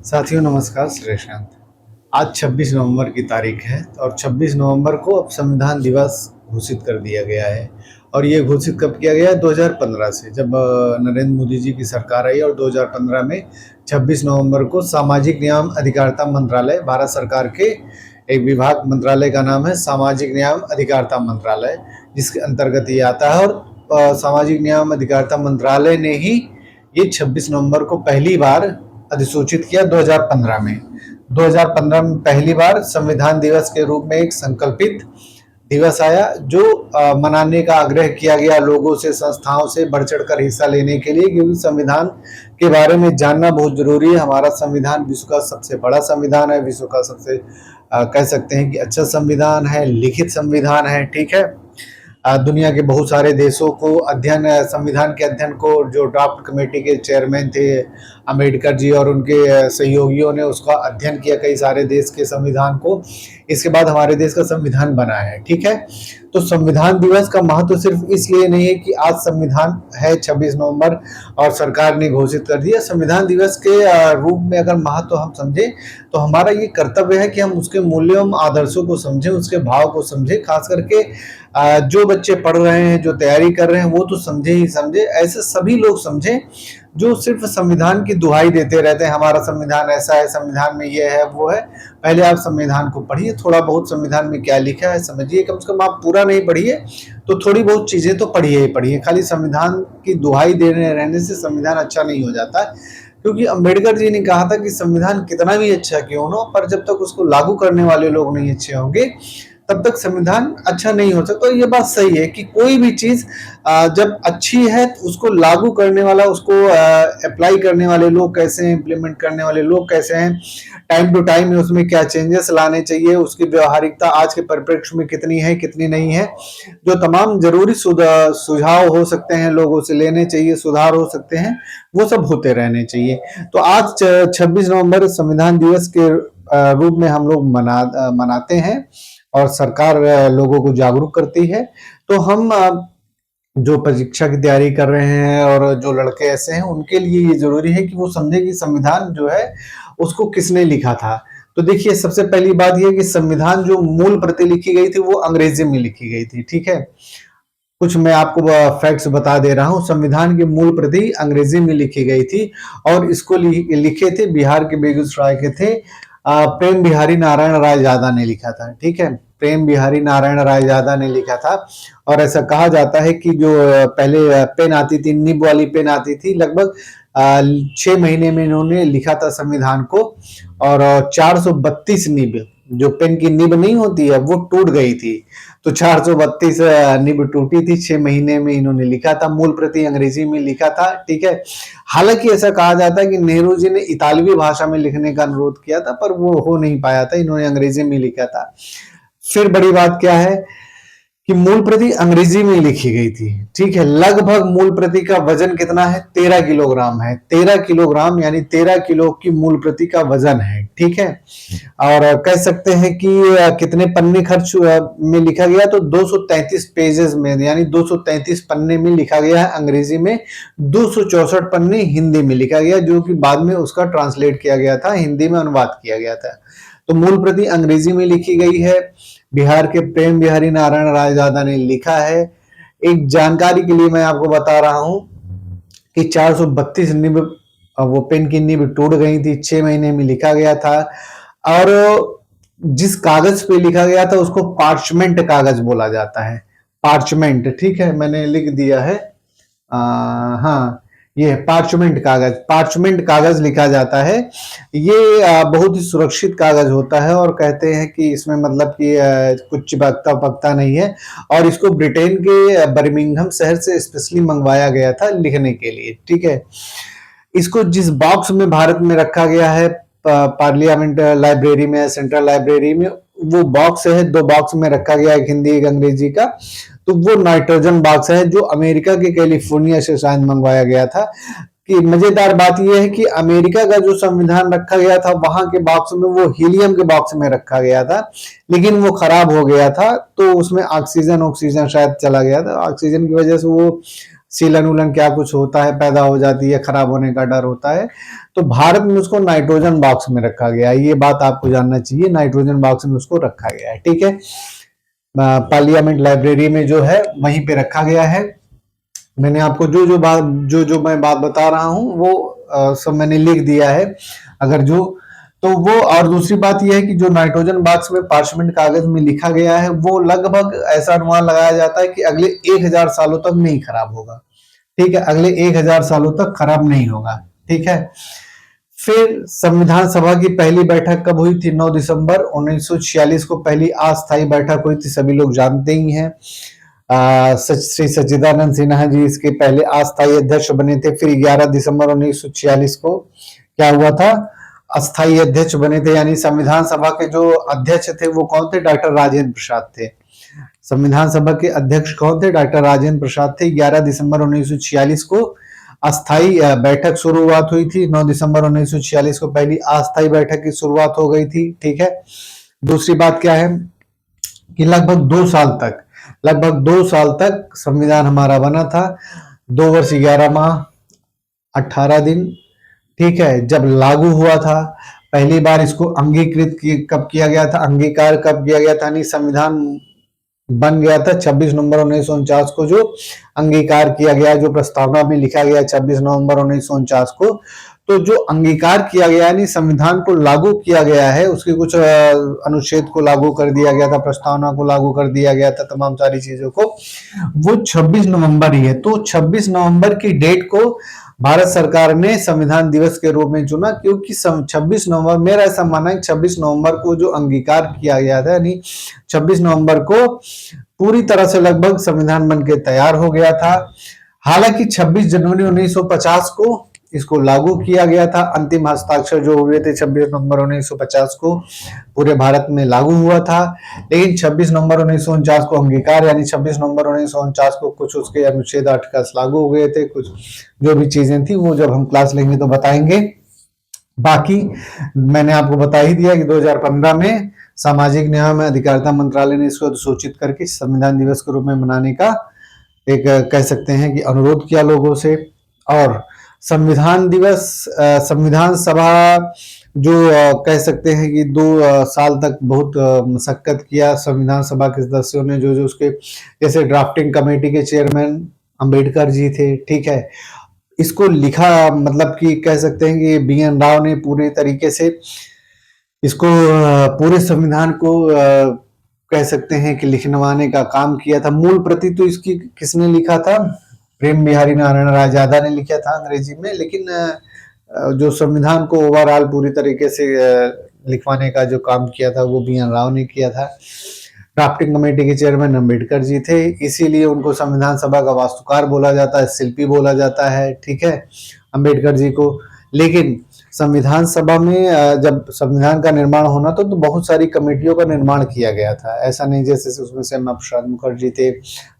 साथियों नमस्कार, श्रीशांत। आज 26 नवंबर की तारीख है और 26 नवंबर को अब संविधान दिवस घोषित कर दिया गया है। और ये घोषित कब किया गया है? 2015 से, जब नरेंद्र मोदी जी की सरकार आई और 2015 में 26 नवंबर को सामाजिक न्याय अधिकारिता मंत्रालय, भारत सरकार के एक विभाग मंत्रालय का नाम है सामाजिक न्याय अधिकारिता मंत्रालय, जिसके अंतर्गत ये आता है। और सामाजिक न्याय अधिकारिता मंत्रालय ने ही ये 26 नवंबर को पहली बार अधिसूचित किया 2015 में। 2015 में पहली बार संविधान दिवस के रूप में एक संकल्पित दिवस आया, जो मनाने का आग्रह किया गया लोगों से, संस्थाओं से बढ़ चढ़ कर हिस्सा लेने के लिए, क्योंकि संविधान के बारे में जानना बहुत जरूरी है। हमारा संविधान विश्व का सबसे बड़ा संविधान है, विश्व का सबसे कह सकते हैं कि अच्छा संविधान है, लिखित संविधान है। ठीक है, दुनिया के बहुत सारे देशों को संविधान के अध्ययन को, जो ड्राफ्ट कमेटी के चेयरमैन थे अम्बेडकर जी और उनके सहयोगियों ने, उसका अध्ययन किया कई सारे देश के संविधान को। इसके बाद हमारे देश का संविधान बना है। ठीक है, तो संविधान दिवस का महत्व सिर्फ इसलिए नहीं है कि आज संविधान है 26 नवंबर और सरकार ने घोषित कर दिया। संविधान दिवस के रूप में अगर महत्व हम समझे तो हमारा ये कर्तव्य है कि हम उसके मूल्यों आदर्शों को समझें, उसके भाव को समझें। खास करके जो बच्चे पढ़ रहे हैं, जो तैयारी कर रहे हैं, वो तो समझे ही समझे, ऐसे सभी लोग समझें जो सिर्फ संविधान की दुहाई देते रहते हैं, हमारा संविधान ऐसा है, संविधान में ये है वो है। पहले आप संविधान को पढ़िए, थोड़ा बहुत संविधान में क्या लिखा है समझिए। कम से कम आप पूरा नहीं पढ़िए तो थोड़ी बहुत चीजें तो पढ़िए ही पढ़िए। खाली संविधान की दुहाई देने रहने से संविधान अच्छा नहीं हो जाता, क्योंकि अम्बेडकर जी ने कहा था कि संविधान कितना भी अच्छा क्यों हो, पर जब तक उसको लागू करने वाले लोग नहीं अच्छे होंगे तब तक संविधान अच्छा नहीं हो सकता। और ये बात सही है कि कोई भी चीज जब अच्छी है तो उसको लागू करने वाला, उसको अप्लाई करने वाले लोग कैसे हैं, इम्प्लीमेंट करने वाले लोग कैसे हैं, टाइम टू टाइम उसमें क्या चेंजेस लाने चाहिए, उसकी व्यवहारिकता आज के परिप्रेक्ष्य में कितनी है कितनी नहीं है, जो तमाम जरूरी सुझाव हो सकते हैं, लोगों से लेने चाहिए, सुधार हो सकते हैं, वो सब होते रहने चाहिए। तो आज 26 नवंबर संविधान दिवस के रूप में हम लोग मनाते हैं और सरकार लोगों को जागरूक करती है। तो हम जो परीक्षा की तैयारी कर रहे हैं और जो लड़के ऐसे हैं, उनके लिए ये जरूरी है कि वो समझे कि संविधान जो है उसको किसने लिखा था। तो देखिए, सबसे पहली बात यह कि संविधान जो मूल प्रति लिखी गई थी वो अंग्रेजी में लिखी गई थी। ठीक है, कुछ मैं आपको फैक्ट्स बता दे रहा हूँ। संविधान की मूल प्रति अंग्रेजी में लिखी गई थी और इसको लिखे थे बिहार के बेगूसराय के थे प्रेम बिहारी नारायण रायजादा ने लिखा था। ठीक है, प्रेम बिहारी नारायण रायजादा ने लिखा था। और ऐसा कहा जाता है कि जो पहले पेन आती थी, निब वाली पेन आती थी, लगभग 6 महीने में इन्होंने लिखा था संविधान को। और 432 निब, जो पेन की निब नहीं होती है, वो टूट गई थी, तो 432 निब टूटी थी। 6 महीने में इन्होंने लिखा था, मूल प्रति अंग्रेजी में लिखा था। ठीक है, हालांकि ऐसा कहा जाता है कि नेहरू जी ने इतालवी भाषा में लिखने का अनुरोध किया था, पर वो हो नहीं पाया था, इन्होंने अंग्रेजी में लिखा था। फिर बड़ी बात क्या है कि मूल प्रति अंग्रेजी में लिखी गई थी। ठीक है, लगभग मूल प्रति का वजन कितना है? 13 किलोग्राम है। 13 किलोग्राम यानी 13 किलो की मूल प्रति का वजन है। ठीक है, और कह सकते हैं कि कितने पन्ने खर्च में लिखा गया, तो 233 पेजेस में, यानी 233 पन्ने में लिखा गया है अंग्रेजी में। 264 पन्ने हिंदी में लिखा गया, जो कि बाद में उसका ट्रांसलेट किया गया था, हिंदी में अनुवाद किया गया था। तो मूल प्रति अंग्रेजी में लिखी गई है, बिहार के प्रेम बिहारी नारायण रायजादा ने लिखा है। एक जानकारी के लिए मैं आपको बता रहा हूं कि 432 निब, वो पेन की निब टूट गई थी, 6 महीने में लिखा गया था। और जिस कागज पे लिखा गया था उसको पार्चमेंट कागज बोला जाता है, पार्चमेंट। ठीक है, मैंने लिख दिया है, हाँ, ये पार्चमेंट कागज लिखा जाता है। ये बहुत ही सुरक्षित कागज होता है और कहते हैं कि इसमें मतलब कि कुछ चिपकता पकता नहीं है। और इसको ब्रिटेन के बर्मिंघम शहर से स्पेशली मंगवाया गया था लिखने के लिए। ठीक है, इसको जिस बॉक्स में भारत में रखा गया है, पार्लियामेंट लाइब्रेरी में, सेंट्रल लाइब्रेरी में, वो बॉक्स है, 2 बॉक्स में रखा गया, एक हिंदी एक अंग्रेजी का। तो वो नाइट्रोजन बॉक्स है, जो अमेरिका के कैलिफोर्निया से शायद मंगवाया गया था। कि मजेदार बात यह है कि अमेरिका का जो संविधान रखा गया था, वहां के बॉक्स में, वो हीलियम के बॉक्स में रखा गया था, लेकिन वो खराब हो गया था, तो उसमें ऑक्सीजन शायद चला गया था। ऑक्सीजन की वजह से वो सीलन उलन क्या कुछ होता है, पैदा हो जाती है, खराब होने का डर होता है। तो भारत में उसको नाइट्रोजन बॉक्स में रखा गया है, ये बात आपको जानना चाहिए, नाइट्रोजन बॉक्स में उसको रखा गया है, ठीक है। पार्लियामेंट लाइब्रेरी में जो है वहीं पे रखा गया है। मैंने आपको जो मैं बात बता रहा हूँ वो सब मैंने लिख दिया है। अगर जो तो वो, और दूसरी बात यह है कि जो नाइट्रोजन बॉक्स में पार्चमेंट कागज में लिखा गया है वो लगभग ऐसा अनुमान लगाया जाता है कि अगले 1000 सालों तक नहीं खराब होगा, ठीक है, अगले 1000 सालों तक खराब नहीं होगा, ठीक है। फिर संविधान सभा की पहली बैठक कब हुई थी? 9 दिसंबर 1946 को पहली अस्थायी बैठक हुई थी, सभी लोग जानते ही हैं। श्री सच्चिदानंद सिन्हा जी इसके पहले अस्थायी अध्यक्ष बने थे। फिर 11 दिसंबर 1946 को क्या हुआ था? अस्थायी अध्यक्ष बने थे, यानी संविधान सभा के जो अध्यक्ष थे वो कौन थे? डॉक्टर राजेंद्र प्रसाद थे। संविधान सभा के अध्यक्ष कौन थे? डॉक्टर राजेंद्र प्रसाद थे। 11 दिसंबर 1946 को अस्थायी बैठक शुरुआत हुई थी। 9 दिसंबर 1946 को पहली अस्थायी बैठक की शुरुआत हो गई थी, ठीक है। दूसरी बात क्या है कि लगभग 2 साल तक संविधान हमारा बना था। 2 वर्ष 11 माह 18 दिन, ठीक है। जब लागू हुआ था पहली बार, इसको कब किया गया था? अंगीकार कब किया गया था? नहीं, संविधान बन गया था 26 नवंबर 1949 को, जो अंगीकार किया गया, जो प्रस्तावना में लिखा गया 26 नवंबर 1949 को। तो जो अंगीकार किया गया यानी संविधान को लागू किया गया है, उसके कुछ अनुच्छेद को लागू कर दिया गया था, प्रस्तावना को लागू कर दिया गया था, तमाम सारी चीजों को, वो 26 नवंबर ही है। तो 26 नवंबर की डेट को भारत सरकार ने संविधान दिवस के रूप में चुना, क्योंकि 26 नवंबर, मेरा ऐसा मानना है 26 नवंबर को जो अंगीकार किया गया था, यानी 26 नवंबर को पूरी तरह से लगभग संविधान बन के तैयार हो गया था। हालांकि 26 जनवरी 1950 को इसको लागू किया गया था। अंतिम हस्ताक्षर जो हुए थे 26 नवंबर 1950 को पूरे भारत में लागू हुआ था। लेकिन 26 नवंबर 1949 को अंगीकार, यानी 26 नवंबर 1949 को कुछ उसके अनुच्छेद 8 का लागू हो गए थे। कुछ जो भी चीजें थी वो जब हम क्लास लेंगे तो बताएंगे। बाकी मैंने आपको बता ही दिया कि 2015 में सामाजिक न्याय एवं अधिकारिता मंत्रालय ने इसको अधिसूचित करके संविधान दिवस के रूप में मनाने का एक कह सकते हैं कि अनुरोध किया लोगों से। और संविधान दिवस, संविधान सभा जो कह सकते हैं कि 2 साल तक बहुत मशक्कत किया संविधान सभा के सदस्यों ने, जो उसके जैसे ड्राफ्टिंग कमेटी के चेयरमैन अंबेडकर जी थे, ठीक है। इसको लिखा, मतलब कि कह सकते हैं कि BN राव ने पूरे तरीके से इसको पूरे संविधान को कह सकते हैं कि लिखनवाने का काम किया था। मूल प्रति तो इसकी किसने लिखा था? प्रेम बिहारी नारायण रायजादा ने लिखा था अंग्रेजी में, लेकिन जो संविधान को ओवरऑल पूरी तरीके से लिखवाने का जो काम किया था वो BN राव ने किया था। ड्राफ्टिंग कमेटी के चेयरमैन अंबेडकर जी थे, इसीलिए उनको संविधान सभा का वास्तुकार बोला जाता है, शिल्पी बोला जाता है, ठीक है, अंबेडकर जी को। लेकिन संविधान सभा में जब संविधान का निर्माण होना तो बहुत सारी कमेटियों का निर्माण किया गया था। ऐसा नहीं जैसे उसमें श्यामा प्रसाद मुखर्जी थे,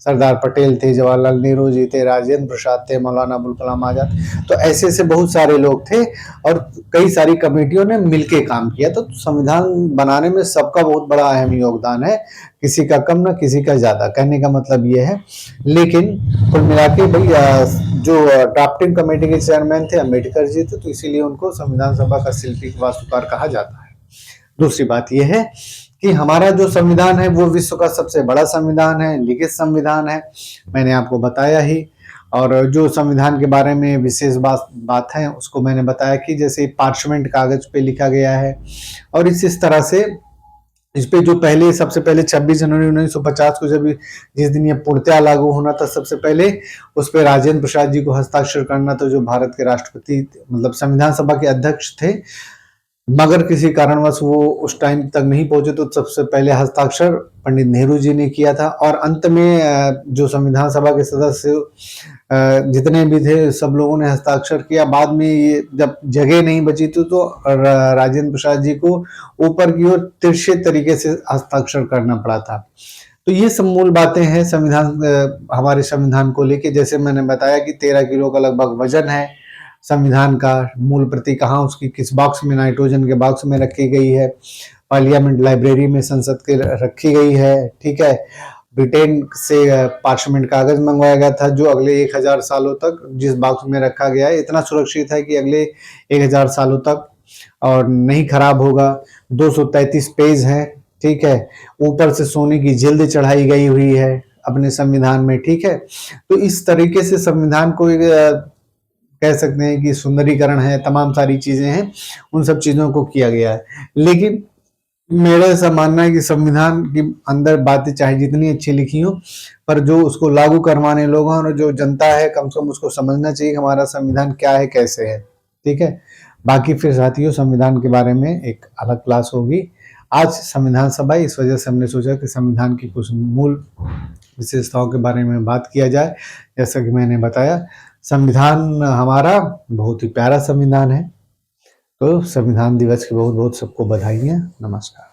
सरदार पटेल थे, जवाहरलाल नेहरू जी थे, राजेंद्र प्रसाद थे, मौलाना अबुल कलाम आजाद, तो ऐसे ऐसे बहुत सारे लोग थे और कई सारी कमेटियों ने मिलके काम किया। तो संविधान बनाने में सबका बहुत बड़ा अहम योगदान है, किसी का कम ना किसी का ज्यादा, कहने का मतलब ये है। लेकिन कुल मिला के भाई जो ड्राफ्टिंग कमेटी के चेयरमैन थे अंबेडकर जी थे, तो इसीलिए उनको संविधान सभा का शिल्पी वास्तुकार कहा जाता है। दूसरी बात यह है कि हमारा जो संविधान है वो विश्व का सबसे बड़ा संविधान है, लिखित संविधान है, मैंने आपको बताया ही। और जो संविधान के बारे में विशेष बात है उसको मैंने बताया कि जैसे पार्चमेंट कागज पे लिखा गया है, और इस तरह से इस पे जो सबसे पहले 26 जनवरी 1950 को जब जिस दिन ये पूर्णतया लागू होना था, सबसे पहले उस पे राजेंद्र प्रसाद जी को हस्ताक्षर करना था, जो भारत के राष्ट्रपति मतलब संविधान सभा के अध्यक्ष थे। मगर किसी कारणवश वो उस टाइम तक नहीं पहुंचे, तो सबसे पहले हस्ताक्षर पंडित नेहरू जी ने किया था। और अंत में जो संविधान सभा के सदस्य जितने भी थे सब लोगों ने हस्ताक्षर किया। बाद में ये जब जगह नहीं बची थी तो राजेंद्र प्रसाद जी को ऊपर की ओर तिरछे तरीके से हस्ताक्षर करना पड़ा था। तो ये सब मूल बातें हैं संविधान, हमारे संविधान को लेके। जैसे मैंने बताया कि 13 किलो का लगभग वजन है संविधान का। मूल प्रति कहाँ उसकी किस बॉक्स में, नाइट्रोजन के बॉक्स में रखी गई है, पार्लियामेंट लाइब्रेरी में संसद के रखी गई है, ठीक है। ब्रिटेन से पार्चमेंट कागज मंगवाया गया था, जो अगले 1000 सालों तक जिस बॉक्स में रखा गया है इतना सुरक्षित है कि अगले 1000 सालों तक और नहीं खराब होगा। 233 पेज है, ठीक है। ऊपर से सोने की जिल्द चढ़ाई गई हुई है अपने संविधान में, ठीक है। तो इस तरीके से संविधान को कह सकते हैं कि सुंदरीकरण है, तमाम सारी चीजें हैं, उन सब चीजों को किया गया है। लेकिन मेरा ऐसा मानना है कि संविधान के अंदर बातें चाहे जितनी अच्छी लिखी हो, पर जो उसको लागू करवाने लोग हैं और जो जनता है, कम से कम उसको समझना चाहिए कि हमारा संविधान क्या है, कैसे है, ठीक है। बाकी फिर साथियों संविधान के बारे में एक अलग क्लास होगी। आज संविधान सभा, इस वजह से हमने सोचा कि संविधान की कुछ मूल विशेषताओं के बारे में बात किया जाए। जैसा कि मैंने बताया, संविधान हमारा बहुत ही प्यारा संविधान है। तो संविधान दिवस की बहुत बहुत सबको बधाइयाँ। नमस्कार।